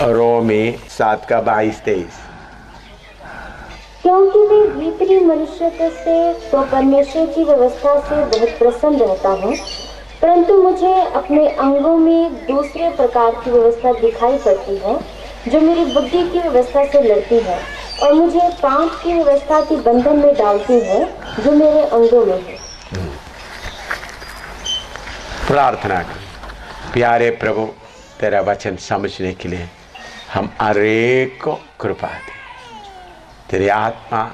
रोमी 7:22-23। क्योंकि मैं भीतरी मनुष्यत्व से तो परमेश्वर की व्यवस्था से बहुत प्रसन्न रहता हूँ, परंतु मुझे अपने अंगों में दूसरे प्रकार की व्यवस्था दिखाई पड़ती है जो मेरी बुद्धि की व्यवस्था से लड़ती है और मुझे पाप की व्यवस्था के बंधन में डालती है जो मेरे अंगों में है। प्रार्थना करें। प्यारे प्रभु, तेरा वचन समझने के लिए हम हरेक को कृपा दे। तेरी आत्मा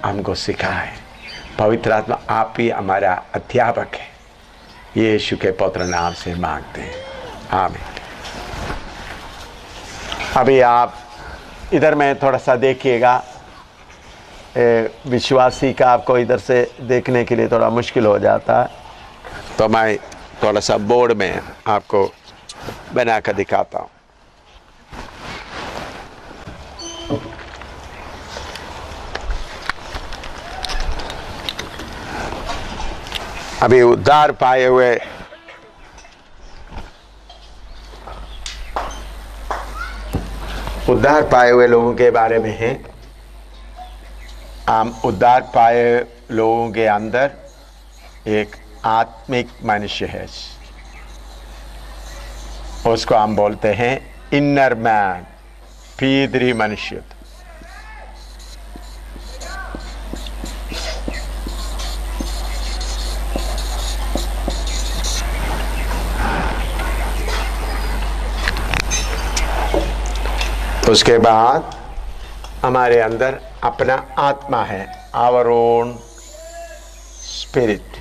हमको सिखाए। पवित्र आत्मा आप ही हमारा अध्यापक है। यीशु के पवित्र नाम से मांगते हैं, आमीन। अभी आप इधर में थोड़ा सा देखिएगा। विश्वासी का आपको इधर से देखने के लिए थोड़ा मुश्किल हो जाता है, तो मैं थोड़ा सा बोर्ड में आपको बना कर दिखाता हूँ। अभी उद्धार पाए हुए लोगों के बारे में है। हम उद्धार पाए लोगों के अंदर एक आत्मिक मनुष्य है, उसको हम बोलते हैं इनर मैन, भीतरी मनुष्य। उसके बाद हमारे अंदर अपना आत्मा है, आवर ओन स्पिरिट।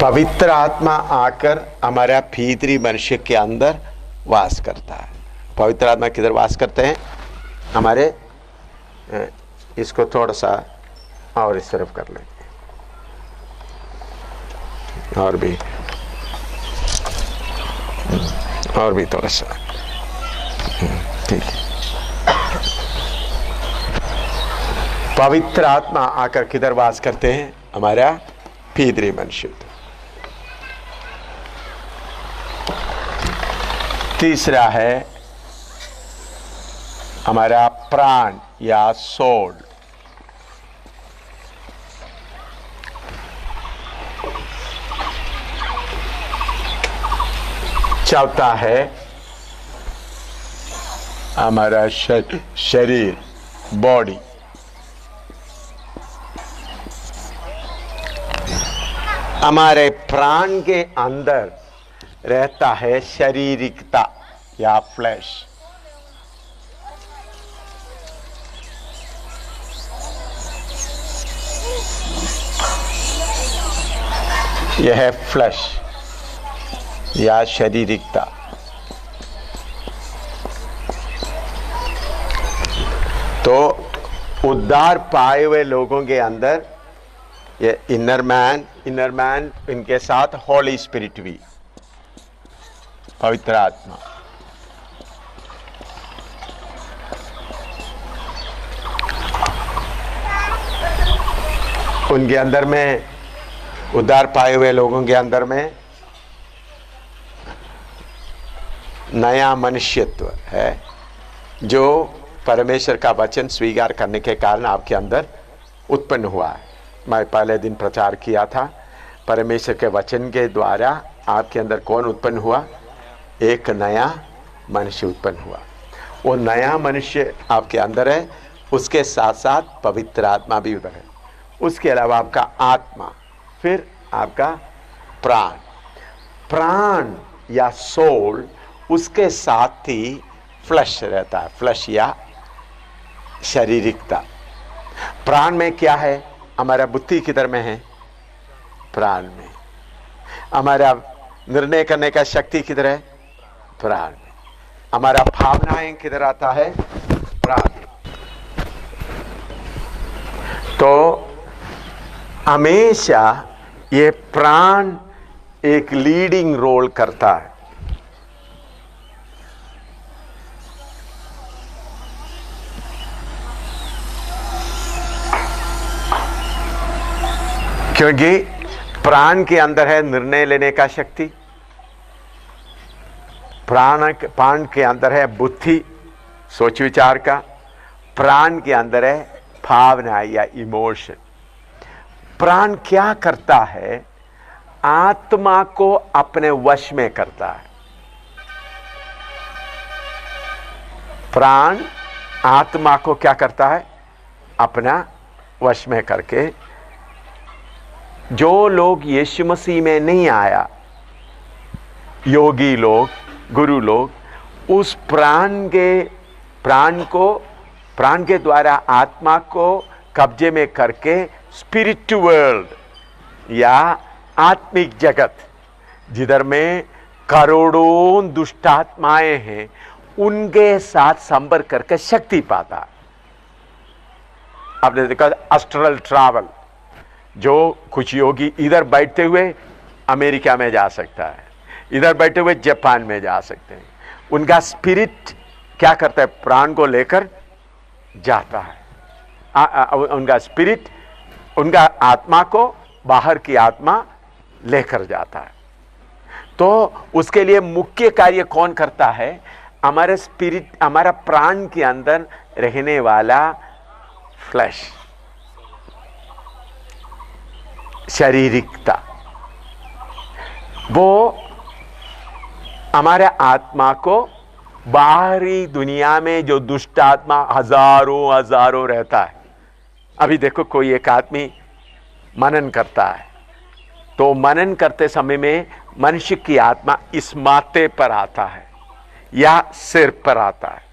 पवित्र आत्मा आकर हमारा भीतरी मनुष्य के अंदर वास करता है। पवित्र आत्मा किधर वास करते हैं? हमारे, इसको थोड़ा सा और इस तरफ कर लेंगे, और भी थोड़ा सा, ठीक है। पवित्र आत्मा आकर किधर वास करते हैं? हमारा भीतरी मनुष्य। तीसरा है हमारा प्राण या सोल। चौथा है हमारा शरीर, बॉडी। हमारे प्राण के अंदर रहता है शारीरिकता या फ्लैश। यह है फ्लैश या शारीरिकता। तो उद्धार पाए हुए लोगों के अंदर ये इनर मैन, इनके साथ होली स्पिरिट भी, पवित्र आत्मा। उनके अंदर में, उद्धार पाए हुए लोगों के अंदर में नया मनुष्यत्व है जो परमेश्वर का वचन स्वीकार करने के कारण आपके अंदर उत्पन्न हुआ है। मैं पहले दिन प्रचार किया था, परमेश्वर के वचन के द्वारा आपके अंदर कौन उत्पन्न हुआ? एक नया मनुष्य उत्पन्न हुआ। वो नया मनुष्य आपके अंदर है, उसके साथ साथ पवित्र आत्मा भी उधर है। उसके अलावा आपका आत्मा, फिर आपका प्राण या सोल, उसके साथ ही फ्लश रहता है, फ्लश या शारीरिकता। प्राण में क्या है? हमारा बुद्धि किधर में है? प्राण में। हमारा निर्णय करने का शक्ति किधर है? प्राण में। हमारा भावनाएं किधर आता है? प्राण में। तो हमेशा ये प्राण एक लीडिंग रोल करता है। क्योंकि प्राण के अंदर है निर्णय लेने का शक्ति, प्राण के अंदर है बुद्धि, सोच विचार का, प्राण के अंदर है भावना या इमोशन। प्राण क्या करता है? आत्मा को अपने वश में करता है। प्राण आत्मा को क्या करता है? अपना वश में करके। जो लोग यीशु मसीह में नहीं आया, योगी लोग, गुरु लोग, उस प्राण के द्वारा आत्मा को कब्जे में करके स्पिरिट वर्ल्ड या आत्मिक जगत, जिधर में करोड़ों दुष्ट आत्माएं हैं, उनके साथ संपर्क करके शक्ति पाता। आपने देखा एस्ट्रल ट्रैवल, जो कुछ योगी इधर बैठते हुए अमेरिका में जा सकता है, इधर बैठे हुए जापान में जा सकते हैं। उनका स्पिरिट क्या करता है? प्राण को लेकर जाता है। उनका स्पिरिट, उनका आत्मा को बाहर की आत्मा लेकर जाता है। तो उसके लिए मुख्य कार्य कौन करता है? हमारे स्पिरिट, हमारा प्राण के अंदर रहने वाला फ्लैश, शारीरिकता, वो हमारे आत्मा को बाहरी दुनिया में जो दुष्ट आत्मा हजारों रहता है। अभी देखो, कोई एक आदमी मनन करता है, तो मनन करते समय में मनुष्य की आत्मा इस माथे पर आता है या सिर पर आता है।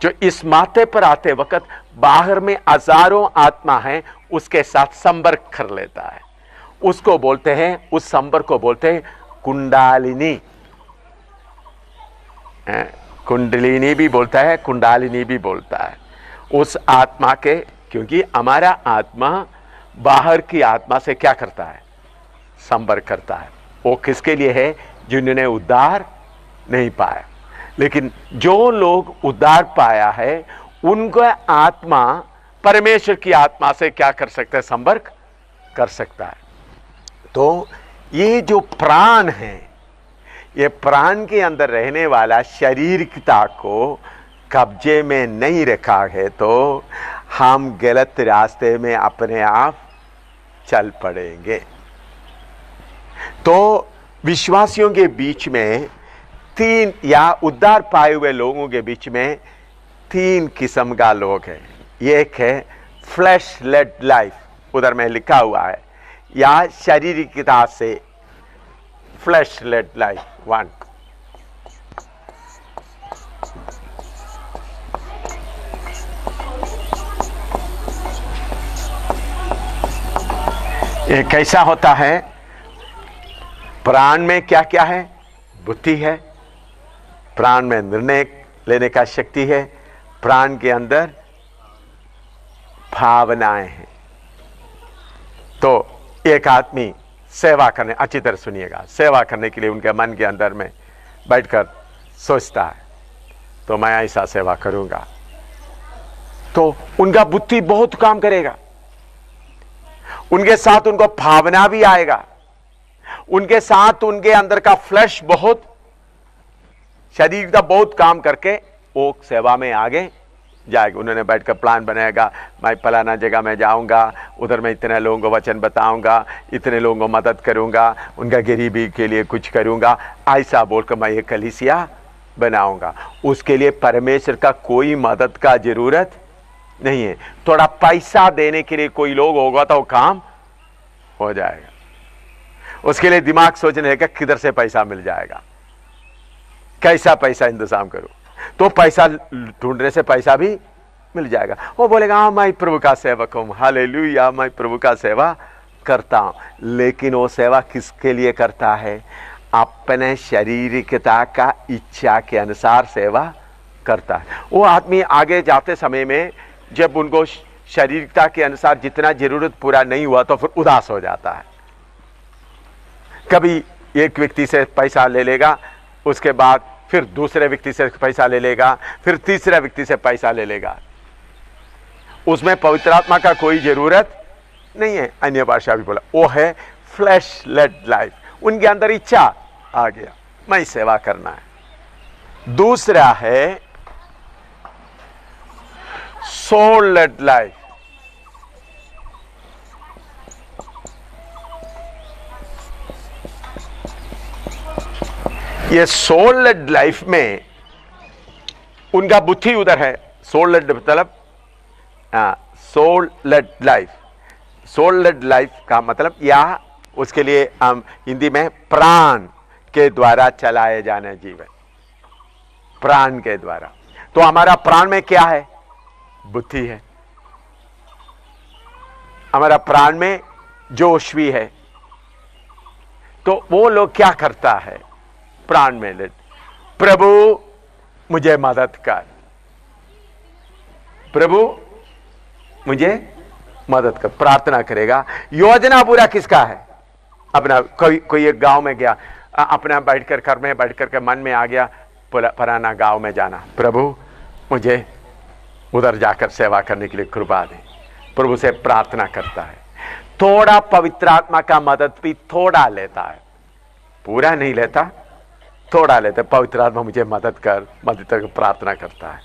जो इस माथे पर आते वक्त बाहर में हजारों आत्मा है, उसके साथ संपर्क कर लेता है। उसको बोलते हैं, उस संपर्क को बोलते हैं कुंडालिनी। कुंडलिनी भी बोलता है, कुंडालिनी भी बोलता है उस आत्मा के। क्योंकि हमारा आत्मा बाहर की आत्मा से क्या करता है? संपर्क करता है। वो किसके लिए है? जिन्होंने उद्धार नहीं पाया। लेकिन जो लोग उद्धार पाया है, उनका आत्मा परमेश्वर की आत्मा से क्या कर सकता है? संपर्क कर सकता है। तो ये जो प्राण है, ये प्राण के अंदर रहने वाला शारीरिकता को कब्जे में नहीं रखा है, तो हम गलत रास्ते में अपने आप चल पड़ेंगे। तो विश्वासियों के बीच में तीन, या उद्धार पाए हुए लोगों के बीच में तीन किस्म का लोग हैं। एक है फ्लैश लेड लाइफ, उधर में लिखा हुआ है, या शारीरिकता से फ्लैश लेड लाइफ। वन, ये कैसा होता है? प्राण में क्या क्या है? बुद्धि है, प्राण में निर्णय लेने का शक्ति है, प्राण के अंदर भावनाएं हैं। तो एक आदमी सेवा करने, अच्छी तरह सुनिएगा, सेवा करने के लिए उनके मन के अंदर में बैठकर सोचता है, तो मैं ऐसा सेवा करूंगा, तो उनका बुद्धि बहुत काम करेगा, उनके साथ उनको भावना भी आएगा, उनके साथ उनके अंदर का फ्लैश बहुत, शरीर का बहुत काम करके वो सेवा में आगे जाएगा। उन्होंने बैठकर प्लान बनाएगा, मैं फलाना जगह में जाऊंगा, उधर मैं इतने लोगों को वचन बताऊंगा, इतने लोगों को मदद करूंगा, उनका गरीबी के लिए कुछ करूंगा, ऐसा बोलकर मैं एक कलीसिया बनाऊंगा। उसके लिए परमेश्वर का कोई मदद का जरूरत नहीं है। थोड़ा पैसा देने के लिए कोई लोग होगा तो वो काम हो जाएगा। उसके लिए दिमाग सोचने का किधर से पैसा मिल जाएगा, कैसा पैसा इंतजाम करूं, तो पैसा ढूंढने से पैसा भी मिल जाएगा। वो बोलेगा हाँ मैं प्रभु का सेवक हूं, हालेलुया, मैं प्रभु का सेवा करता हूं। लेकिन वो सेवा किसके लिए करता है? अपने शारीरिकता का इच्छा के अनुसार सेवा करता है। वो आदमी आगे जाते समय में जब उनको शारीरिकता के अनुसार जितना जरूरत पूरा नहीं हुआ तो फिर उदास हो जाता है। कभी एक व्यक्ति से पैसा ले लेगा, उसके बाद फिर दूसरे व्यक्ति से पैसा ले लेगा, फिर तीसरे व्यक्ति से पैसा ले लेगा। उसमें पवित्र आत्मा का कोई जरूरत नहीं है। अन्य भाषा भी बोला, वो है फ्लैश लेड लाइफ, उनके अंदर इच्छा आ गया, मैं सेवा करना है। दूसरा है सोल लेड लाइफ। ये सोल लेड लाइफ में उनका बुद्धि उधर है। सोल लेड मतलब soul led life, soul led life का मतलब या उसके लिए हम हिंदी में प्राण के द्वारा चलाए जाने जीवन, प्राण के द्वारा। तो हमारा प्राण में क्या है? बुद्धि है। हमारा प्राण में जोश भी है। तो वो लोग क्या करता है प्राण में? लेट प्रभु मुझे मदद कर, प्रभु मुझे मदद कर, प्रार्थना करेगा। योजना पूरा किसका है? अपना। कोई एक गांव में गया, अपना बैठकर घर में बैठकर के मन में आ गया फलाना गांव में जाना, प्रभु मुझे उधर जाकर सेवा करने के लिए कृपा दे। प्रभु से प्रार्थना करता है। थोड़ा पवित्र आत्मा का मदद भी थोड़ा लेता है, पूरा नहीं लेता, थोड़ा लेता है। पवित्र आत्मा मुझे मदद कर, मदद कर प्रार्थना करता है,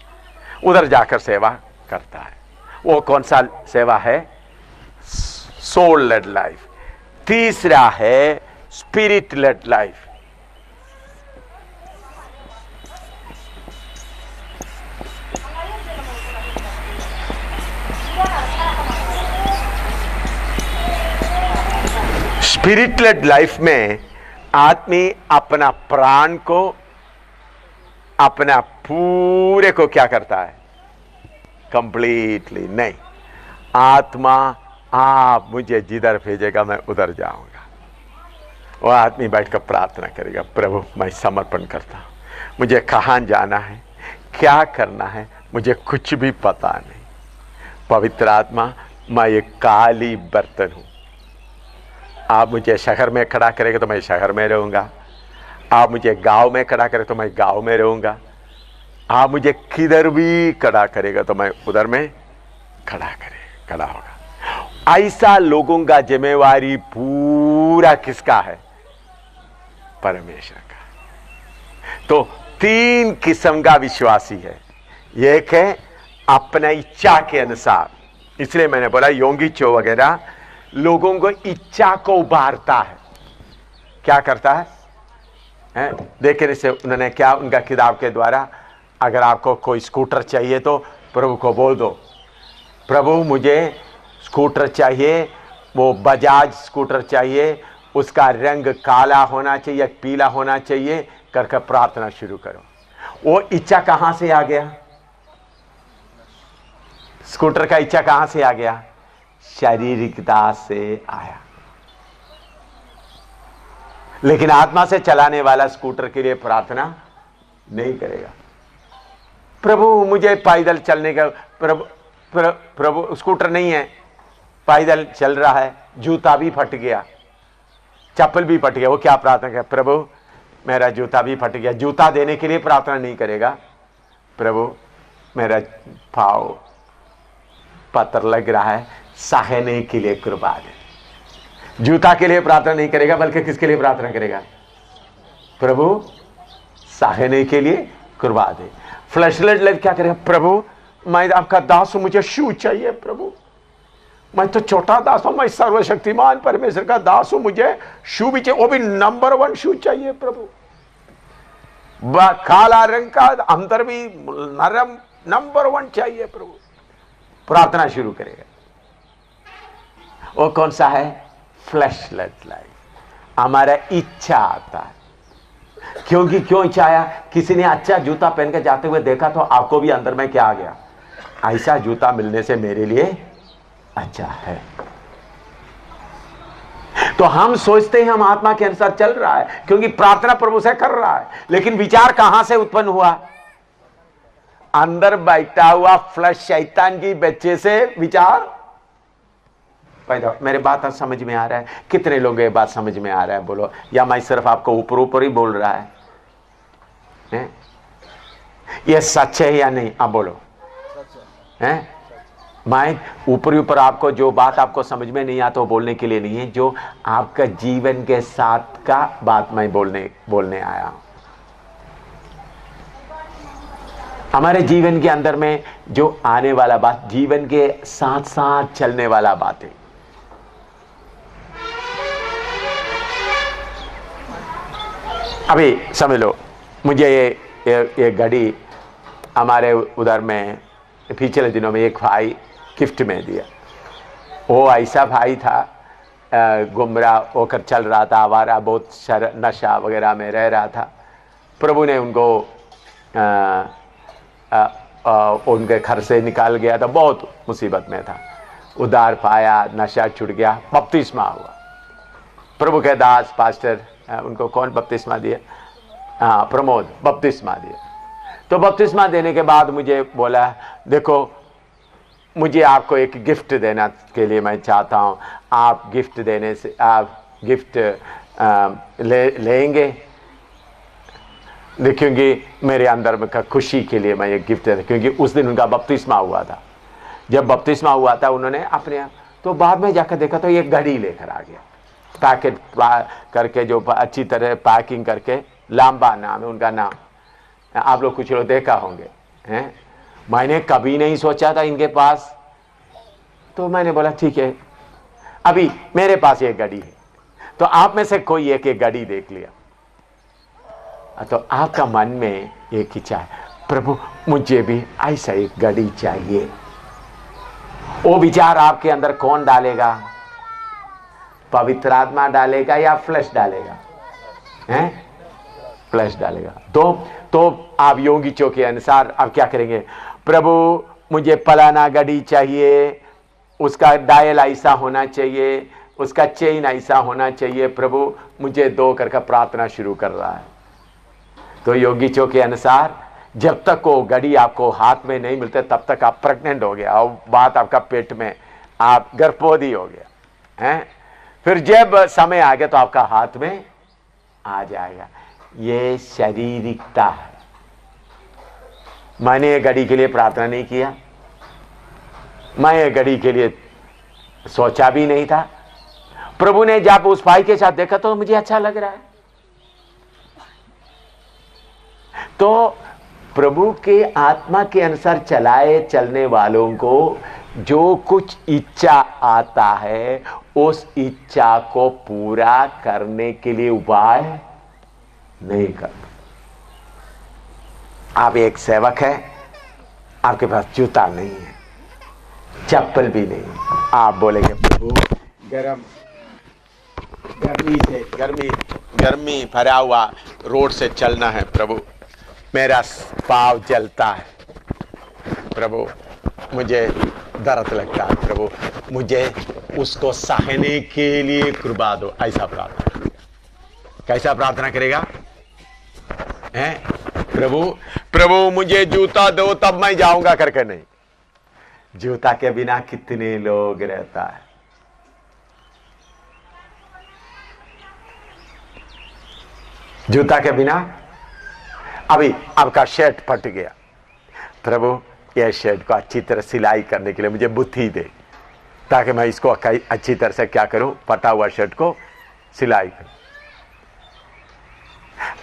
उधर जाकर सेवा करता है। वो कौन सा सेवा है? Soul led life. तीसरा है spirit led life. Spirit led life में आदमी अपना प्राण को, अपना पूरे को क्या करता है? कंप्लीटली नहीं। आत्मा आप मुझे जिधर भेजेगा मैं उधर जाऊंगा। वो आदमी बैठकर प्रार्थना करेगा, प्रभु मैं समर्पण करता हूं, मुझे कहां जाना है, क्या करना है, मुझे कुछ भी पता नहीं। पवित्र आत्मा मैं एक काली बर्तन हूं, आप मुझे शहर में खड़ा करेंगे तो मैं शहर में रहूंगा, आप मुझे गांव में खड़ा करें तो मैं गांव में रहूंगा, आप मुझे किधर भी खड़ा करेगा तो मैं उधर में खड़ा होगा। ऐसा लोगों का जिम्मेवारी पूरा किसका है? परमेश्वर का। तो 3 किस्म का विश्वासी है। एक है अपना इच्छा के अनुसार, इसलिए मैंने बोला योगी चो वगैरह लोगों को इच्छा को उभारता है। क्या करता है? देखने से उन्होंने क्या, उनका किताब के द्वारा, अगर आपको कोई स्कूटर चाहिए तो प्रभु को बोल दो, प्रभु मुझे स्कूटर चाहिए, वो बजाज स्कूटर चाहिए, उसका रंग काला होना चाहिए, पीला होना चाहिए, करके प्रार्थना शुरू करो। वो इच्छा कहां से आ गया? स्कूटर का इच्छा कहां से आ गया? शारीरिकता से आया। लेकिन आत्मा से चलाने वाला स्कूटर के लिए प्रार्थना नहीं करेगा। प्रभु मुझे पैदल चलने का, प्रभु स्कूटर नहीं है, पैदल चल रहा है, जूता भी फट गया, चप्पल भी फट गया, वो क्या प्रार्थना करेगा? प्रभु मेरा जूता भी फट गया। जूता देने के लिए प्रार्थना नहीं करेगा, प्रभु मेरा पाँव पत्थर लग रहा है, सहने के लिए कृपा दे। जूता के लिए प्रार्थना नहीं करेगा, बल्कि किसके लिए प्रार्थना करेगा? प्रभु सहने के लिए कृपा दे। फ्लैशलाइट लाइफ क्या करेगा? प्रभु मैं आपका दास हूं, मुझे शू चाहिए, प्रभु मैं तो छोटा दास हूं, मैं सर्वशक्तिमान परमेश्वर का दास हूं, मुझे शू भी चाहिए, वो भी नंबर 1 शू चाहिए प्रभु, काला रंग का, अंदर भी नरम, नंबर 1 चाहिए प्रभु। प्रार्थना शुरू करेगा। वो कौन सा है? Flashlight life. हमारा इच्छा आता है, क्योंकि क्यों इच्छा आया? किसी ने अच्छा जूता पहन के जाते हुए देखा तो आपको भी अंदर में क्या आ गया? ऐसा जूता मिलने से मेरे लिए अच्छा है। तो हम सोचते हैं हम आत्मा के अनुसार चल रहा है, क्योंकि प्रार्थना प्रभु से कर रहा है, लेकिन विचार कहां से उत्पन्न हुआ? अंदर बैठा हुआ फ्लश शैतान की बच्चे से विचार पैदा। मेरे बात समझ में आ रहा है? कितने लोग ये बात समझ में आ रहा है बोलो, या मैं सिर्फ आपको ऊपर ऊपर ही बोल रहा है? ये सच है या नहीं? आप बोलो। हैं? मैं ऊपरी ऊपर आपको जो बात आपको समझ में नहीं आता वो बोलने के लिए नहीं है, जो आपका जीवन के साथ का बात मैं बोलने आया हूं। हमारे जीवन के अंदर में जो आने वाला बात, जीवन के साथ साथ चलने वाला बात है। अभी समझ लो, मुझे ये घड़ी हमारे उधर में पिछले दिनों में एक भाई गिफ्ट में दिया। वो ऐसा भाई था, गुमराह होकर चल रहा था, आवारा, बहुत नशा वगैरह में रह रहा था। प्रभु ने उनको उनके घर से निकाल गया था, बहुत मुसीबत में था, उधार पाया, नशा छूट गया, बपतिस्मा हुआ। प्रभु के दास पास्टर, उनको कौन बपतिस्मा दिया? हाँ, प्रमोद बपतिस्मा दिया। तो बपतिस्मा देने के बाद मुझे बोला, देखो मुझे आपको एक गिफ्ट देना के लिए मैं चाहता हूँ, आप गिफ्ट देने से, आप गिफ्ट लेंगे? क्योंकि मेरे अंदर में का खुशी के लिए मैं ये गिफ्ट दे, क्योंकि उस दिन उनका बपतिस्मा हुआ था। जब बपतिस्मा हुआ था उन्होंने अपने, तो बाद में जाकर देखा तो एक घड़ी लेकर आ गया, पैकेट करके, जो अच्छी तरह पैकिंग करके, लांबा नाम है उनका नाम, आप लोग कुछ लोग देखा होंगे हैं। मैंने कभी नहीं सोचा था इनके पास, तो मैंने बोला ठीक है, अभी मेरे पास एक घड़ी है, तो आप में से कोई एक घड़ी देख लिया, तो आपका मन में एक इच्छा है, प्रभु मुझे भी ऐसा एक घड़ी चाहिए। वो विचार आपके अंदर कौन डालेगा? पवित्र आत्मा डालेगा या फ्लैश डालेगा? हैं? फ्लैश डालेगा। तो आप योगीचों के अनुसार आप क्या करेंगे? प्रभु मुझे फलाना घड़ी चाहिए, उसका डायल ऐसा होना चाहिए, उसका चेन ऐसा होना चाहिए, प्रभु मुझे दो करके प्रार्थना शुरू कर रहा है। तो योगीचों के अनुसार जब तक वो घड़ी आपको हाथ में नहीं मिलते तब तक आप प्रेग्नेंट हो गया, और बात आपका पेट में, आप गर्भवती हो गया हैं। फिर जब समय आ गया तो आपका हाथ में आ जाएगा। ये शारीरिकता है। मैंने ये घड़ी के लिए प्रार्थना नहीं किया, मैं ये घड़ी के लिए सोचा भी नहीं था। प्रभु ने जब उस भाई के साथ देखा तो मुझे अच्छा लग रहा है। तो प्रभु के आत्मा के अनुसार चलने वालों को जो कुछ इच्छा आता है, उस इच्छा को पूरा करने के लिए उपाय नहीं करते। आप एक सेवक है, आपके पास जूता नहीं है, चप्पल भी नहीं, आप बोलेंगे प्रभु गर्मी भरा हुआ रोड से चलना है, प्रभु मेरा पाँव जलता है, प्रभु मुझे दर्द लगता है, प्रभु मुझे उसको सहने के लिए कृपा दो। ऐसा प्रार्थना, कैसा प्रार्थना करेगा? हैं? प्रभु मुझे जूता दो तब मैं जाऊंगा करके नहीं। जूता के बिना कितने लोग रहता है। जूता के बिना, अभी आपका शर्ट फट गया, प्रभु यह शर्ट को अच्छी तरह सिलाई करने के लिए मुझे बुद्धि दे, ताकि मैं इसको अच्छी तरह से क्या करूं, फटा हुआ शर्ट को सिलाई करूं।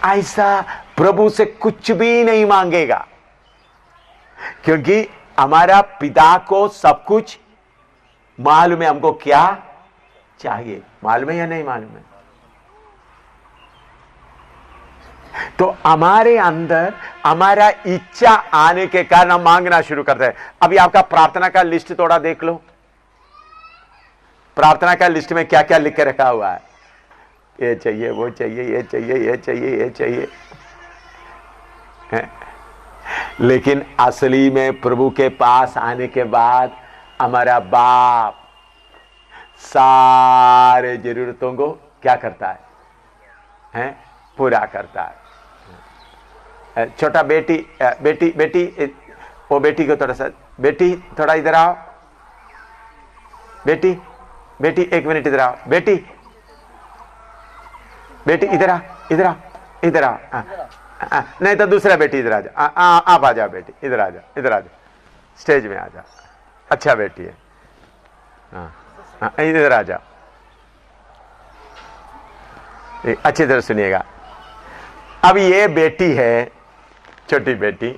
ऐसा प्रभु से कुछ भी नहीं मांगेगा, क्योंकि हमारा पिता को सब कुछ मालूम है। हमको क्या चाहिए मालूम है या नहीं मालूम है? तो हमारे अंदर हमारा इच्छा आने के कारण हम मांगना शुरू करते हैं। अभी आपका प्रार्थना का लिस्ट थोड़ा देख लो। प्रार्थना का लिस्ट में क्या क्या लिख के रखा हुआ है? ये चाहिए, वो चाहिए, ये चाहिए, ये चाहिए, ये चाहिए है? लेकिन असली में प्रभु के पास आने के बाद हमारा बाप सारे जरूरतों को क्या करता है? पूरा करता है। छोटा बेटी वो बेटी को थोड़ा सा, बेटी थोड़ा इधर आओ, बेटी एक मिनट इधर आओ, बेटी इधर आ, नहीं तो दूसरा बेटी इधर आ जा, आप आ जाओ बेटी, इधर आ जाओ, स्टेज में आ जाओ। अच्छा बेटी है। हाँ हाँ, इधर आ जाओ, अच्छी तरह सुनिएगा। अब ये बेटी है, छोटी बेटी,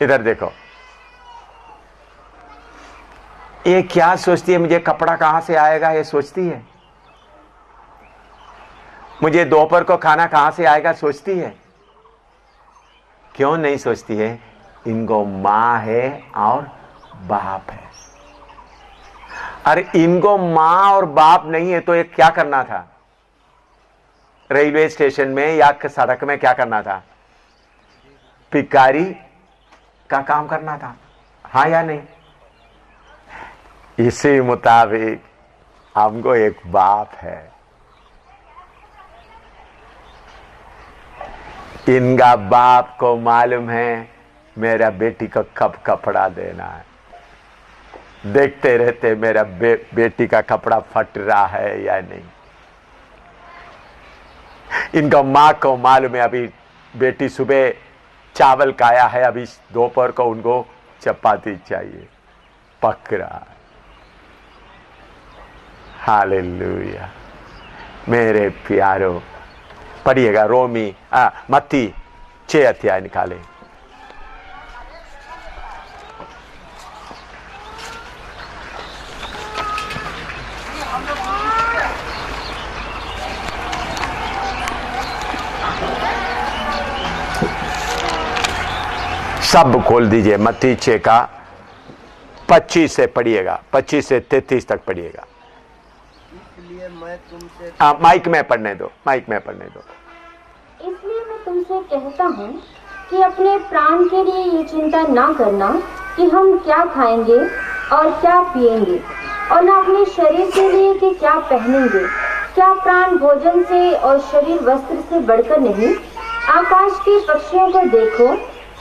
इधर देखो। ये क्या सोचती है, मुझे कपड़ा कहां से आएगा, ये सोचती है। मुझे दोपहर को खाना कहां से आएगा, सोचती है। क्यों नहीं सोचती है? इनको मां है और बाप है। अरे इनको मां और बाप नहीं है तो ये क्या करना था? रेलवे स्टेशन में या सड़क में क्या करना था? भिखारी का काम करना था, हाँ या नहीं? इसी मुताबिक हमको एक बाप है। इनका बाप को मालूम है मेरा बेटी को कब कपड़ा देना है। देखते रहते मेरा बेटी का कपड़ा फट रहा है या नहीं। इनका माँ को मालूम है अभी बेटी सुबह चावल खाया है, अभी दोपहर को उनको चपाती चाहिए, पक रहा है। हालेलुया। मेरे प्यारो, पढ़िएगा रोमी मत्ती 6 अध्याय निकाले। सब खोल दीजिए, मत्ती 6 का 25 से पढ़िएगा, 25 से 33 तक पढ़िएगा। इसलिए मैं तुमसे माइक में पढ़ने दो, माइक में पढ़ने दो। इसलिए मैं तुमसे कहता हूँ कि अपने प्राण के लिए ये चिंता ना करना कि हम क्या खाएंगे और क्या पिएंगे, और न अपने शरीर के लिए कि क्या पहनेंगे। क्या प्राण भोजन से और शरीर वस्त्र से बढ़कर नहीं? आकाश के पक्षियों को देखो,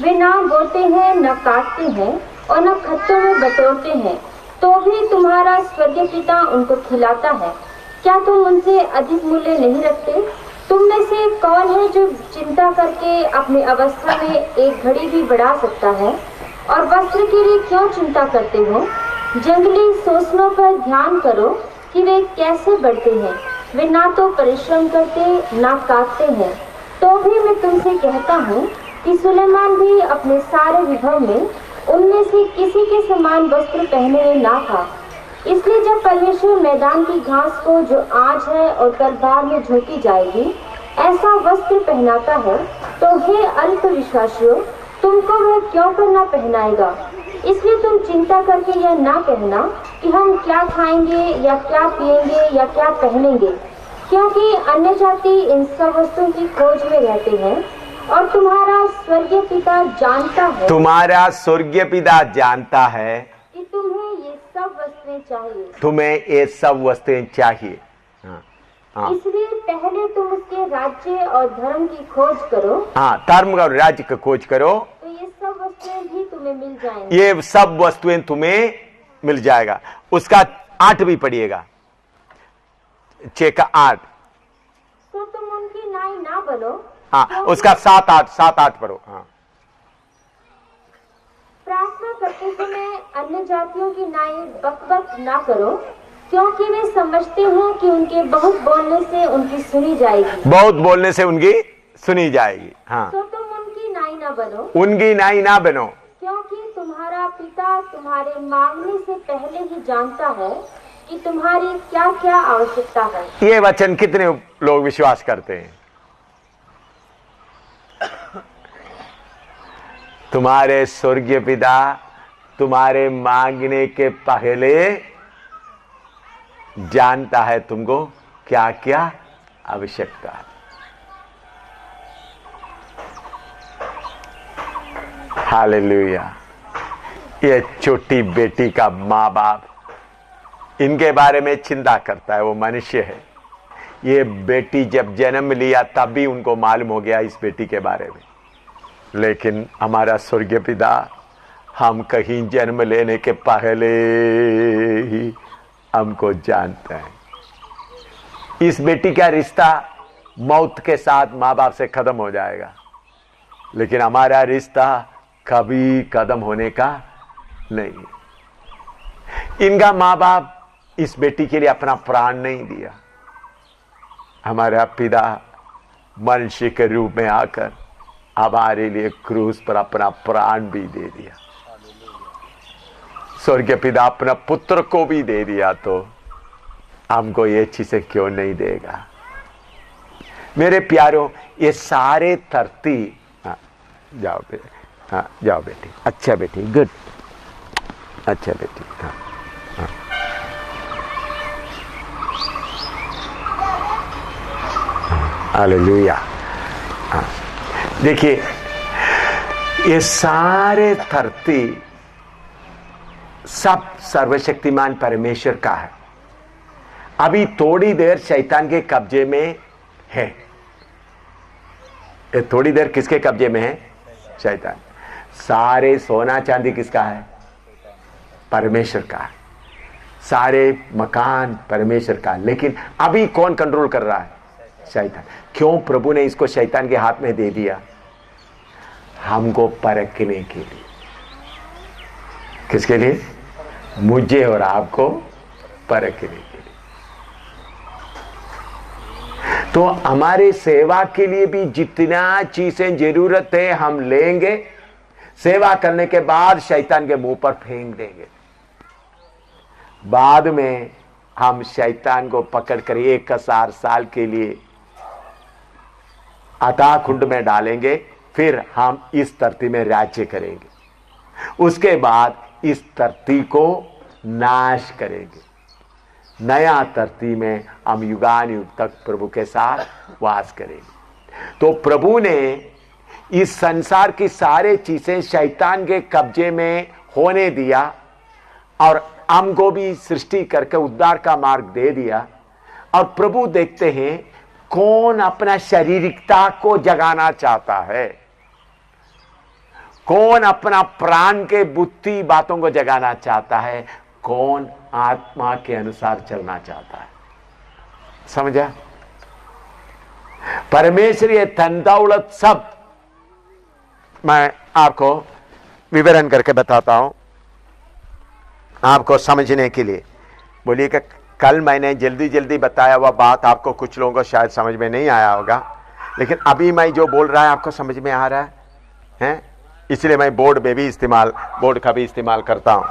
वे ना बोते हैं, न काटते हैं और न खत्तों में बटोरते हैं, तो भी तुम्हारा स्वर्गीय पिता उनको खिलाता है। क्या तुम उनसे अधिक मूल्य नहीं रखते? तुम में से कौन है जो चिंता करके अपनी अवस्था में एक घड़ी भी बढ़ा सकता है? और वस्त्र के लिए क्यों चिंता करते हो? जंगली सोसनों पर ध्यान करो कि वे कैसे बढ़ते हैं। वे ना तो परिश्रम करते ना काटते हैं। तो भी मैं तुमसे कहता हूँ कि सुलेमान भी अपने सारे विभव में उनमें से किसी के समान वस्त्र पहने हुए ना था। इसलिए जब परमेश्वर मैदान की घास को जो आज है और कल बाद में झोंकी जाएगी ऐसा वस्त्र पहनाता है, तो हे अल्प विश्वासियों, तुमको वह क्यों कर ना पहनाएगा? इसलिए तुम चिंता करके यह ना कहना कि हम क्या खाएंगे या क्या पिएंगे या क्या पहनेंगे, क्योंकि अन्य जाति इन सब वस्तुओं की खोज में रहते हैं और तुम्हारा स्वर्गीय पिता जानता है, तुम्हारा स्वर्गीय पिता जानता है कि तुम्हें ये सब वस्तुएं चाहिए। तुम्हें ये सब वस्तुएं चाहिए। हाँ। इसलिए पहले तुम उसके राज्य और धर्म की खोज करो। हाँ, धर्म और राज्य की खोज करो तो ये सब वस्तुएं भी तुम्हें मिल जाएंगी। ये सब वस्तुएं तुम्हें मिल जाएगा। उसका 8 भी पढ़िएगा, 6 का 8। तो तुम उनकी नाई ना बनो। हाँ, उसका 7-8 पढ़ो। हाँ, प्रार्थना करते समय अन्य जातियों की नाई बकबक ना करो, क्योंकि वे समझते हैं कि उनके बहुत बोलने से उनकी सुनी जाएगी। बहुत बोलने से उनकी सुनी जाएगी। हाँ, तो तुम उनकी नाई ना बनो, उनकी नाई ना बनो, क्योंकि तुम्हारा पिता तुम्हारे मांगने से पहले ही जानता है कि तुम्हारी क्या क्या आवश्यकता है। ये वचन कितने लोग विश्वास करते हैं? तुम्हारे स्वर्गीय पिता तुम्हारे मांगने के पहले जानता है तुमको क्या क्या आवश्यकता है। हालेलुया। ये छोटी बेटी का माँ बाप इनके बारे में चिंता करता है, वो मनुष्य है। ये बेटी जब जन्म लिया तब भी उनको मालूम हो गया इस बेटी के बारे में, लेकिन हमारा स्वर्गीय पिता हम कहीं जन्म लेने के पहले ही हमको जानते हैं। इस बेटी का रिश्ता मौत के साथ माँ बाप से खत्म हो जाएगा, लेकिन हमारा रिश्ता कभी खत्म होने का नहीं। इनका मां बाप इस बेटी के लिए अपना प्राण नहीं दिया। हमारा पिता मनुष्य के रूप में आकर हमारे लिए क्रूस पर अपना प्राण भी दे दिया। स्वर्गीय पिता अपना पुत्र को भी दे दिया, तो हमको ये चीजें क्यों नहीं देगा? मेरे प्यारों, ये सारे धरती, हाँ जाओ बेटी, हाँ जाओ बेटी, अच्छा बेटी, गुड, अच्छा बेटी, हाँ हाँ। हालेलुया। हाँ देखिए, ये सारे धरती सब सर्वशक्तिमान परमेश्वर का है। अभी थोड़ी देर शैतान के कब्जे में है। ये थोड़ी देर किसके कब्जे में है? शैतान। सारे सोना चांदी किसका है? परमेश्वर का है। सारे मकान परमेश्वर का। लेकिन अभी कौन कंट्रोल कर रहा है? शैतान। क्यों प्रभु ने इसको शैतान के हाथ में दे दिया? हमको परखने के लिए। किसके लिए? मुझे और आपको परखने के लिए। तो हमारे सेवा के लिए भी जितना चीजें जरूरत है हम लेंगे, सेवा करने के बाद शैतान के मुंह पर फेंक देंगे। बाद में हम शैतान को पकड़कर 1000 साल के लिए अथाह कुंड में डालेंगे, फिर हम इस धरती में राज्य करेंगे। उसके बाद इस धरती को नाश करेंगे। नया धरती में हम युगान युग तक प्रभु के साथ वास करेंगे। तो प्रभु ने इस संसार की सारे चीजें शैतान के कब्जे में होने दिया और हमको भी सृष्टि करके उद्धार का मार्ग दे दिया। और प्रभु देखते हैं कौन अपना शारीरिकता को जगाना चाहता है, कौन अपना प्राण के बुद्धि बातों को जगाना चाहता है, कौन आत्मा के अनुसार चलना चाहता है। समझा? परमेश्वरीय धन दौलत सब मैं आपको विवरण करके बताता हूं आपको समझने के लिए। बोलिए कि कल मैंने जल्दी जल्दी बताया हुआ बात आपको कुछ लोगों को शायद समझ में नहीं आया होगा, लेकिन अभी मैं जो बोल रहा है आपको समझ में आ रहा है? इसलिए मैं बोर्ड का भी इस्तेमाल करता हूं।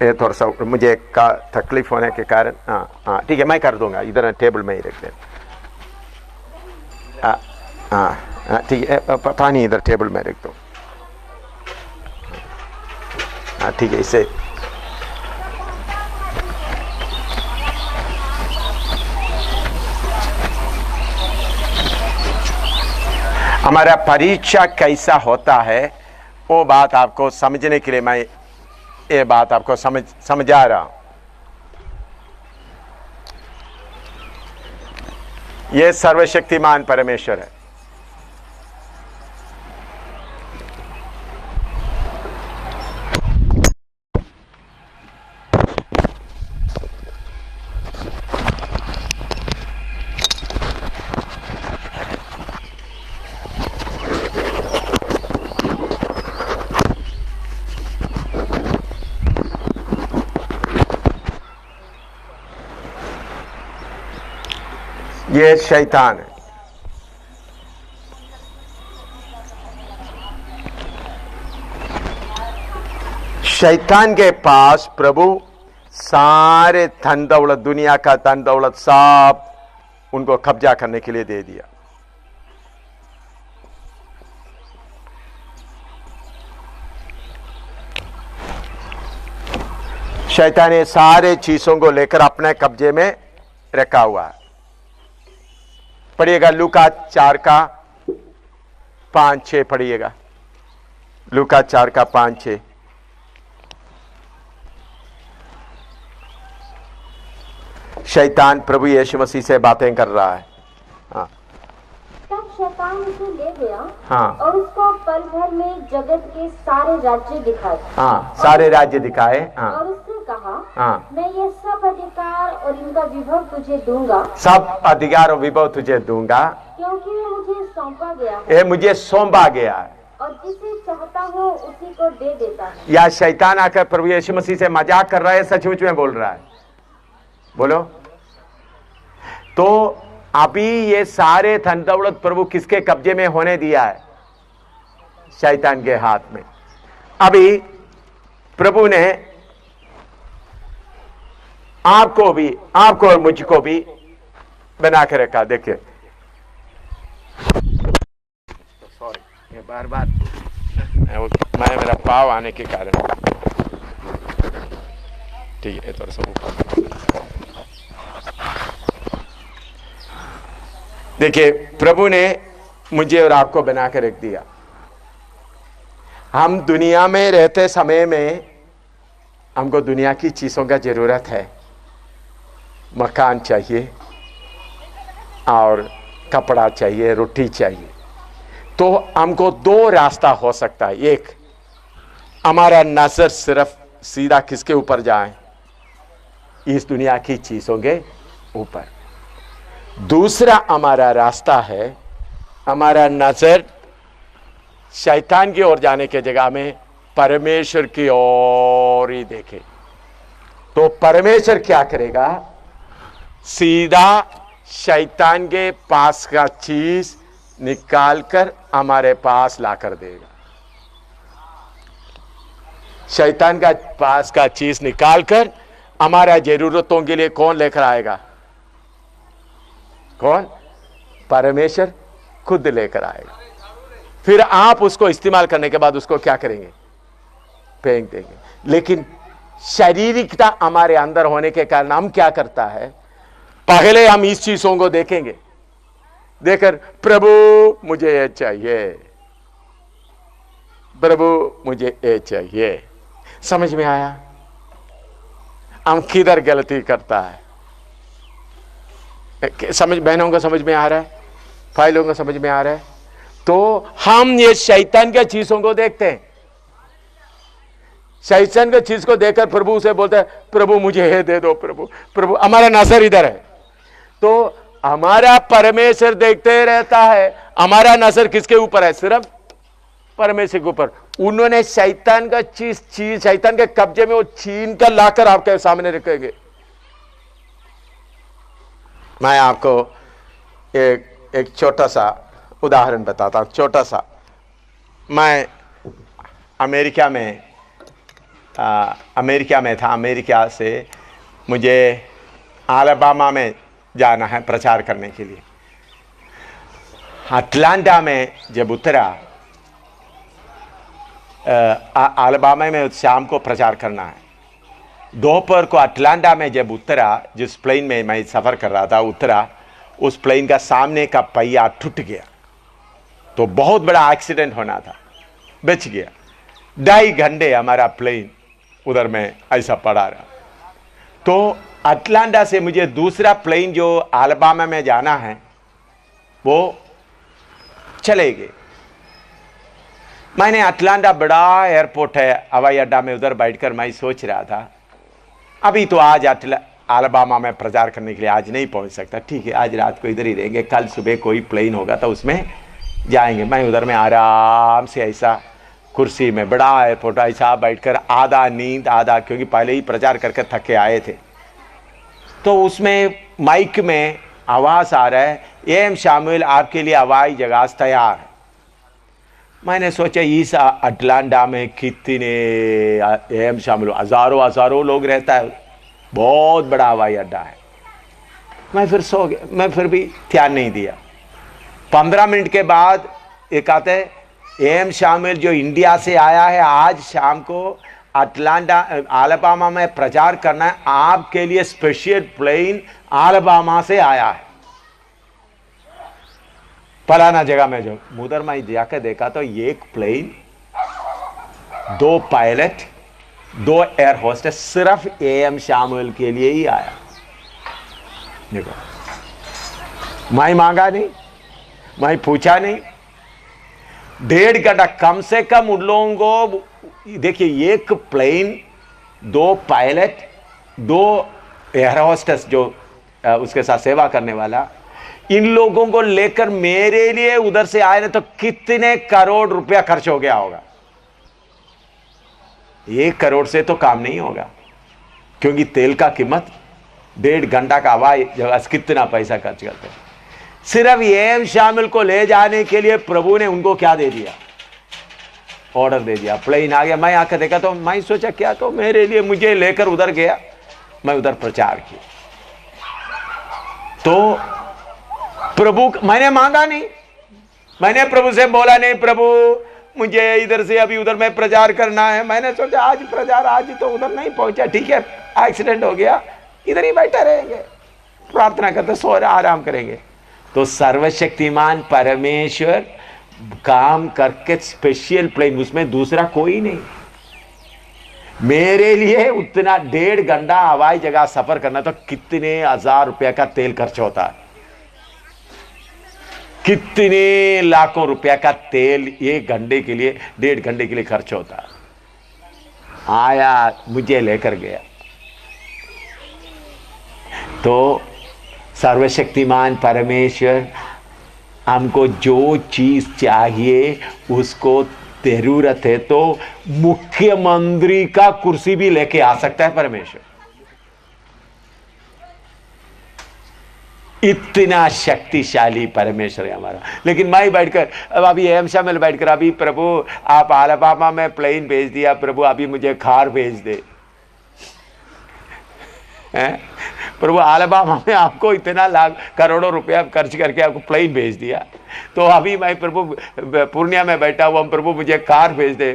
ये थोड़ा सा मुझे का तकलीफ होने के कारण, हाँ ठीक है, मैं कर दूंगा। इधर टेबल में ही रख दे। हाँ ठीक है, पानी इधर टेबल में रख दो। हाँ ठीक है, इसे हमारा परीक्षा कैसा होता है वो बात आपको समझने के लिए मैं ये बात आपको समझा रहा हूं। ये सर्वशक्तिमान परमेश्वर है। ये शैतान है। शैतान के पास प्रभु सारे धन दौलत, दुनिया का धन दौलत सब उनको कब्जा करने के लिए दे दिया। शैतान ने सारे चीजों को लेकर अपने कब्जे में रखा हुआ है। पढ़िएगा लूका 4:5-6 पढ़िएगा। लूका 4:5-6। शैतान प्रभु यीशु मसीह से बातें कर रहा है। हाँ। तब शैतान उसे ले गया, हाँ। और उसको पल भर में जगत के सारे राज्य दिखाए। हाँ, सारे राज्य दिखाए। हाँ। और उससे कहा, हाँ। मैं ये सब अधिकार और इनका विभव तुझे दूंगा। सब अधिकार और विभव तुझे दूंगा, क्योंकि ये मुझे सौंपा गया है। ये मुझे सौंपा गया है। और जिसे चाहता हूँ उसी को दे देता हूँ। या शैतान आकर प्रभु यीशु मसीह से मजाक कर रहा है, सचमुच में बोल रहा है? बोलो। तो अभी ये सारे धन दौलत प्रभु किसके कब्जे में होने दिया है? शैतान के हाथ में। अभी प्रभु ने आपको भी, आपको और मुझको भी बना के रखा। देखिए, सॉरी, ये बार बार मैं मेरा पाव आने के कारण, ठीक है, थोड़ा सा ऊपर। देखिए, प्रभु ने मुझे और आपको बना के रख दिया। हम दुनिया में रहते समय में हमको दुनिया की चीजों का जरूरत है। मकान चाहिए और कपड़ा चाहिए, रोटी चाहिए। तो हमको दो रास्ता हो सकता है। एक, हमारा नजर सिर्फ सीधा किसके ऊपर जाए? इस दुनिया की चीजों के ऊपर। दूसरा हमारा रास्ता है, हमारा नजर शैतान की ओर जाने के जगह में परमेश्वर की ओर ही देखे। तो परमेश्वर क्या करेगा? सीधा शैतान के पास का चीज निकालकर हमारे पास लाकर देगा। शैतान का पास का चीज निकालकर हमारा जरूरतों के लिए कौन लेकर आएगा? कौन? परमेश्वर खुद लेकर आएगा। फिर आप उसको इस्तेमाल करने के बाद उसको क्या करेंगे? फेंक देंगे। लेकिन शारीरिकता हमारे अंदर होने के कारण हम क्या करता है? पहले हम इस चीजों को देखेंगे, देखकर प्रभु मुझे ये चाहिए, प्रभु मुझे ये चाहिए। समझ में आया? हम किधर गलती करता है? समझ, बहनों को समझ में आ रहा है? भाइयों को समझ में आ रहा है? तो हम ये शैतान के चीजों को देखते हैं। शैतान के चीज को देखकर प्रभु से बोलते हैं प्रभु मुझे ये दे दो, प्रभु प्रभु। हमारा नजर इधर है। तो हमारा परमेश्वर देखते रहता है। हमारा नजर किसके ऊपर है? सिर्फ परमेश्वर के ऊपर। उन्होंने शैतान का चीज शैतान के कब्जे में वो छीन कर लाकर आपके सामने रखेंगे। मैं आपको एक छोटा सा उदाहरण बताता हूं। छोटा सा, मैं अमेरिका में था। अमेरिका से मुझे अलाबामा में जाना है प्रचार करने के लिए। अटलांटा में जब उतरा, अलाबामा में शाम को प्रचार करना है। दोपहर को अटलांटा में जब उतरा, जिस प्लेन में मैं सफ़र कर रहा था उतरा, उस प्लेन का सामने का पहिया टूट गया। तो बहुत बड़ा एक्सीडेंट होना था, बच गया। 2.5 घंटे हमारा प्लेन उधर में ऐसा पड़ा रहा। तो अटलांटा से मुझे दूसरा प्लेन जो अलाबामा में जाना है वो चले गए। मैंने अटलांटा बड़ा एयरपोर्ट है, हवाई अड्डा में, उधर बैठकर मैं सोच रहा था अभी तो आज अलाबामा में प्रचार करने के लिए आज नहीं पहुंच सकता। ठीक है, आज रात को इधर ही रहेंगे, कल सुबह कोई प्लेन होगा तो उसमें जाएंगे। मैं उधर में आराम से ऐसा कुर्सी में, बड़ा एयरपोर्ट, ऐसा बैठकर आधा नींद आधा, क्योंकि पहले ही प्रचार करके थके आए थे। तो उसमें माइक में आवाज़ आ रहा है, एम शामुएल आपके लिए हवाई जहाज तैयार है। मैंने सोचा इस अटलांटा में कितने एम शामुएल, हज़ारों लोग रहता है, बहुत बड़ा हवाई अड्डा है। मैं फिर सो गया, मैं फिर भी ध्यान नहीं दिया। 15 मिनट के बाद एक आते हैं, एम शामुएल जो इंडिया से आया है, आज शाम को अटलांटा अलाबामा में प्रचार करना है, आपके लिए स्पेशल प्लेन अलाबामा से आया है, फलाना जगह में। जो उधर मैं जाकर देखा तो एक प्लेन, 2 पायलट, 2 एयर होस्टेस, सिर्फ एम शामुएल के लिए ही आया। देखो, मैं मांगा नहीं, मैं पूछा नहीं। 1.5 घंटा कम से कम उन लोगों को, देखिए, एक प्लेन, 2 पायलट, 2 एयर होस्टेस जो उसके साथ सेवा करने वाला, इन लोगों को लेकर मेरे लिए उधर से आए ना तो कितने करोड़ रुपया खर्च हो गया होगा। 1 करोड़ से तो काम नहीं होगा, क्योंकि तेल का कीमत 1.5 घंटा का हवाई जहाज कितना पैसा खर्च करते हैं। सिर्फ एम शामिल को ले जाने के लिए प्रभु ने उनको क्या दे दिया, ऑर्डर दे दिया। प्लेन आ गया, मैं आकर देखा तो मैं सोचा क्या, तो मेरे लिए मुझे लेकर उधर गया, मैं उधर प्रचार किया। तो प्रभु, मैंने मांगा नहीं, मैंने प्रभु से बोला नहीं प्रभु मुझे इधर से अभी उधर में प्रचार करना है। मैंने सोचा आज प्रचार, आज तो उधर नहीं पहुंचा, ठीक है एक्सीडेंट हो गया, इधर ही बैठे रहेंगे, प्रार्थना करते सो आराम करेंगे। तो सर्वशक्तिमान परमेश्वर काम करके स्पेशल प्लेन, उसमें दूसरा कोई नहीं, मेरे लिए उतना 1.5 घंटा हवाई जगह सफर करना तो कितने 1000 रुपया का तेल खर्च होता है, कितने लाखों रुपया का तेल 1 घंटे के लिए, 1.5 घंटे के लिए खर्च होता है। आया, मुझे लेकर गया। तो सर्वशक्तिमान परमेश्वर हमको जो चीज चाहिए उसको जरूरत है तो मुख्यमंत्री का कुर्सी भी लेके आ सकता है परमेश्वर। इतना शक्तिशाली परमेश्वर है हमारा। लेकिन मैं बैठकर अब अभी एमसा में बैठकर अभी प्रभु आप अलाबामा में प्लेन भेज दिया, प्रभु अभी मुझे कार भेज दे, प्रभु अलाबामा में आपको इतना लाख करोड़ों रुपया खर्च करके आपको प्लेन भेज दिया, तो अभी मैं प्रभु पूर्णिया में बैठा हुआ, प्रभु मुझे कार भेज दे,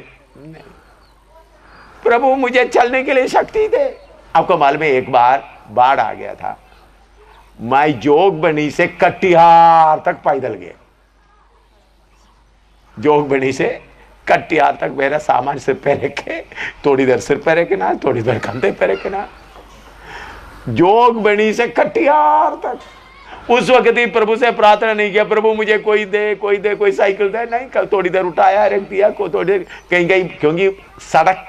प्रभु मुझे चलने के लिए शक्ति दे। आपको मालूम है एक बार बाढ़ आ गया था, मैं जोगबनी से कटिहार तक पैदल गया, जोगबनी से कटिहार तक मेरा सामान सिर पे रखे, थोड़ी देर सिर पे रखना, थोड़ी देर कंधे पे रखना, जोगबनी से कटिहार तक। उस वक्त ही प्रभु से प्रार्थना नहीं किया प्रभु मुझे कोई दे, कोई दे, कोई साइकिल दे, नहीं, थोड़ी देर उठाया रख दिया, को थोड़ी देर कहीं कहीं, क्योंकि सड़क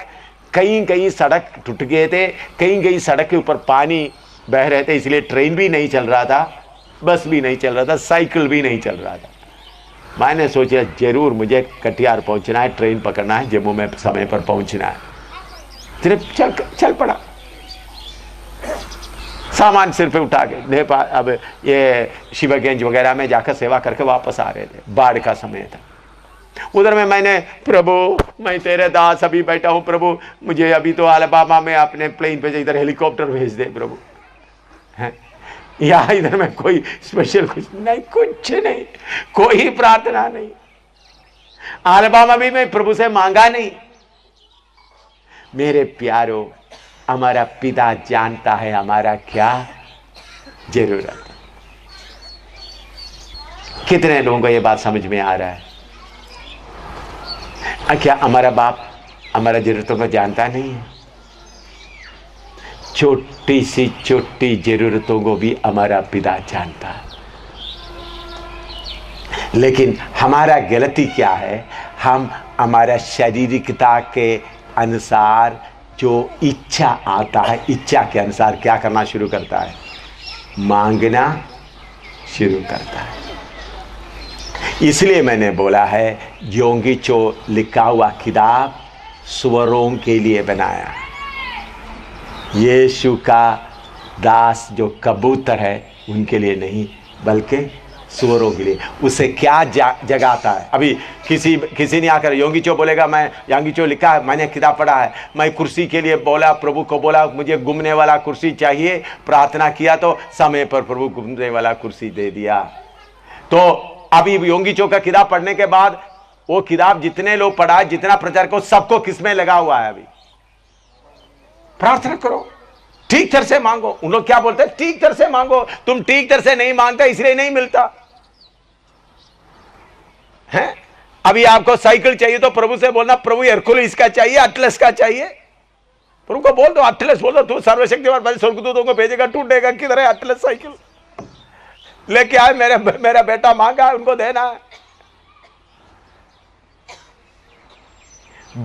कहीं कहीं सड़क टूट गए थे, कहीं कहीं सड़क के ऊपर पानी बह रहे थे, इसलिए ट्रेन भी नहीं चल रहा था, बस भी नहीं चल रहा था, साइकिल भी नहीं चल रहा था। मैंने सोचा जरूर मुझे कटिहार पहुंचना है, ट्रेन पकड़ना है, जम्मू में समय पर पहुंचना है, सिर्फ चल पड़ा, सामान सिर पे उठा के नेपाल, अब ये शिवगंज वगैरह में जाकर सेवा करके वापस आ रहे थे, बाढ़ का समय था। उधर में मैंने प्रभु मैं तेरे दास अभी बैठा हूं, प्रभु मुझे अभी तो अलाबामा में आपने प्लेन भेजा, इधर हेलीकॉप्टर भेज दे प्रभु, है या इधर में कोई स्पेशल कुछ नहीं, कुछ नहीं, कोई प्रार्थना नहीं, अलाबामा भी मैं प्रभु से मांगा नहीं। मेरे प्यारों, हमारा पिता जानता है हमारा क्या जरूरत है। कितने लोगों को यह बात समझ में आ रहा है? क्या हमारा बाप हमारा जरूरतों को जानता नहीं है? छोटी सी छोटी जरूरतों को भी हमारा पिता जानता है। लेकिन हमारा गलती क्या है, हम हमारा शारीरिकता के अनुसार जो इच्छा आता है, इच्छा के अनुसार क्या करना शुरू करता है, मांगना शुरू करता है। इसलिए मैंने बोला है योंगिचो लिखा हुआ किताब सुअरों के लिए बनाया, यीशु का दास जो कबूतर है उनके लिए नहीं बल्कि सुअरों के लिए। उसे क्या जगाता है? अभी किसी ने आकर योंगिचो बोलेगा, मैं योंगिचो लिखा है, मैंने किताब पढ़ा है, मैं कुर्सी के लिए बोला, प्रभु को बोला मुझे घूमने वाला कुर्सी चाहिए, प्रार्थना किया तो समय पर प्रभु घूमने वाला कुर्सी दे दिया। तो अभी योंगिचो का किताब पढ़ने के बाद वो किताब जितने लोग पढ़ा, जितना प्रचार को, सबको किसमें लगा हुआ है? अभी प्रार्थना करो, ठीक तरह से मांगो। उन लोग क्या बोलते हैं? ठीक तरह से मांगो। तुम ठीक तरह से नहीं मांगते इसलिए नहीं मिलता है। अभी आपको साइकिल चाहिए तो प्रभु से बोलना प्रभु हरकुलिस का चाहिए, अटलस का चाहिए, प्रभु को बोल दो, अटलस बोल दो, तू सर्वशक्तिमान स्वर्गदूतों को भेजेगा, टूटेगा, किधर है अटलस साइकिल लेके आए, मेरा बेटा मांगा है, उनको देना है।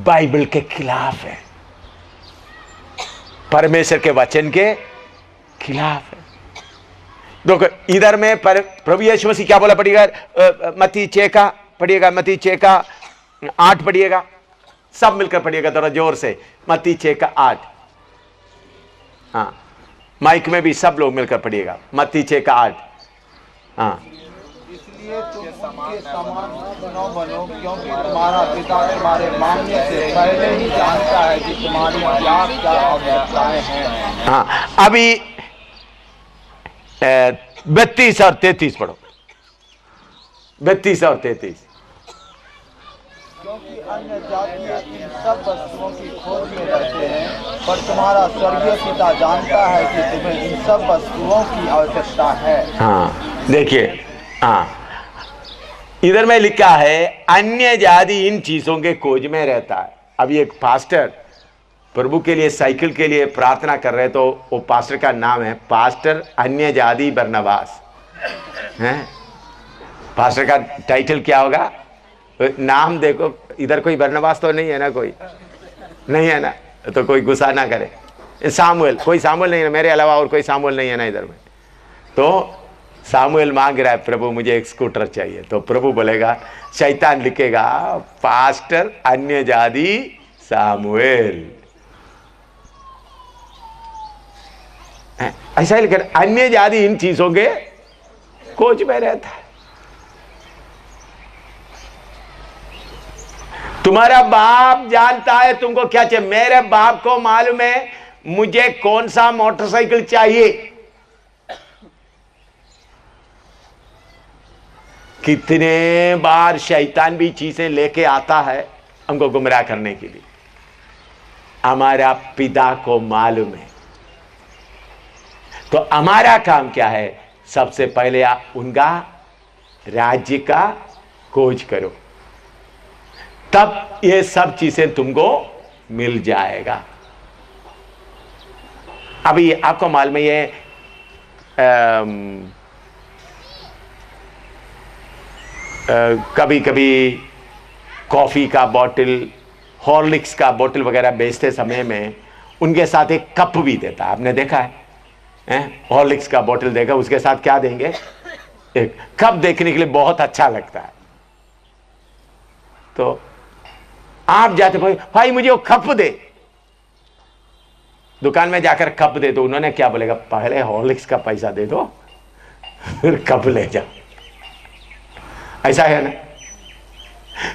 बाइबल के खिलाफ है, परमेश्वर के वचन के खिलाफ है। देखो इधर में प्रभु यीशु मसीह क्या बोला पढ़िएगा, मत्ती 6 का पढ़िएगा, मत्ती 6 का 8 पढ़िएगा, सब मिलकर पढ़िएगा थोड़ा जोर से, मत्ती 6 का 8। हाँ, माइक में भी सब लोग मिलकर पढ़िएगा, मत्ती 6 का 8। हाँ, इसलिए तुम उनके समान न बनो, क्योंकि तुम्हारा पिता तुम्हारे मांगने से पहले ही जानता है कि तुम्हारी क्या आवश्यकताएं हैं। हाँ, अभी 32 और 33 पढ़ो, 32 और 33। क्योंकि अन्य जातियां इन सब वस्तुओं की खोज में रहते हैं, पर तुम्हारा स्वर्गीय पिता जानता है कि तुम्हें इन सब वस्तुओं की आवश्यकता है। हाँ देखिए, हाँ इधर में लिखा है अन्य जाति इन चीजों के खोज में रहता है। अभी एक पास्टर प्रभु के लिए साइकिल के लिए प्रार्थना कर रहे, तो वो पास्टर का नाम है पास्टर अन्य जाति बरनबास हैं। पास्टर का टाइटल क्या होगा, नाम देखो, इधर कोई बरनबास तो नहीं है ना, कोई नहीं है ना, तो कोई गुस्सा ना करे। सामुएल, कोई सामुएल नहीं है, मेरे अलावा और कोई सामुएल नहीं है ना इधर में। तो सामुएल मांग रहा है, प्रभु मुझे एक स्कूटर चाहिए, तो प्रभु बोलेगा, शैतान लिखेगा पास्टर अन्य जाति सामुएल, ऐसा ही लिखा। अन्य जाति इन चीजों के खोज में रहता है। तुम्हारा बाप जानता है तुमको क्या चाहिए। मेरे बाप को मालूम है मुझे कौन सा मोटरसाइकिल चाहिए। कितने बार शैतान भी चीजें लेके आता है हमको गुमराह करने के लिए। हमारा पिता को मालूम है, तो हमारा काम क्या है, सबसे पहले आप उनका राज्य का खोज करो, तब ये सब चीजें तुमको मिल जाएगा। अभी आपको मालूम है ये कभी कभी कॉफी का बोतल, हॉर्लिक्स का बोतल वगैरह बेचते समय में उनके साथ एक कप भी देता है, आपने देखा है? हॉर्लिक्स का बोतल देखा, उसके साथ क्या देंगे, एक कप। देखने के लिए बहुत अच्छा लगता है। तो आप जाते भाई मुझे वो कप दे, दुकान में जाकर कप दे, तो उन्होंने क्या बोलेगा, पहले हॉर्लिक्स का पैसा दे दो फिर कप ले जाओ, ऐसा है ना।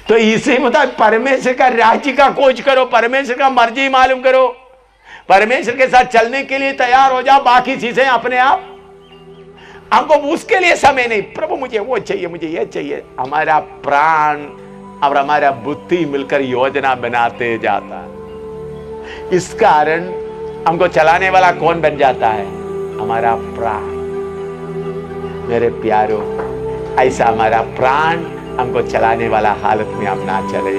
तो इसे मतलब परमेश्वर का राज्य का खोज करो, परमेश्वर का मर्जी मालूम करो, परमेश्वर के साथ चलने के लिए तैयार हो जाओ, बाकी चीजें अपने आप। हमको उसके लिए समय नहीं, प्रभु मुझे वो चाहिए, मुझे ये चाहिए। हमारा प्राण और हमारा बुद्धि मिलकर योजना बनाते जाता है। इस कारण हमको चलाने वाला कौन बन जाता है, हमारा प्राण। मेरे प्यारो, ऐसा हमारा प्राण हमको चलाने वाला हालत में हम ना चले,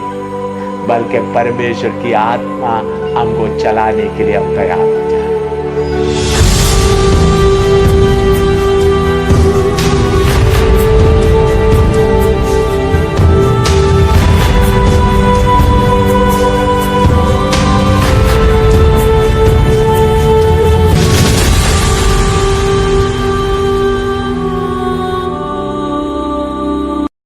बल्कि परमेश्वर की आत्मा हमको चलाने के लिए अब तैयार हो जाए।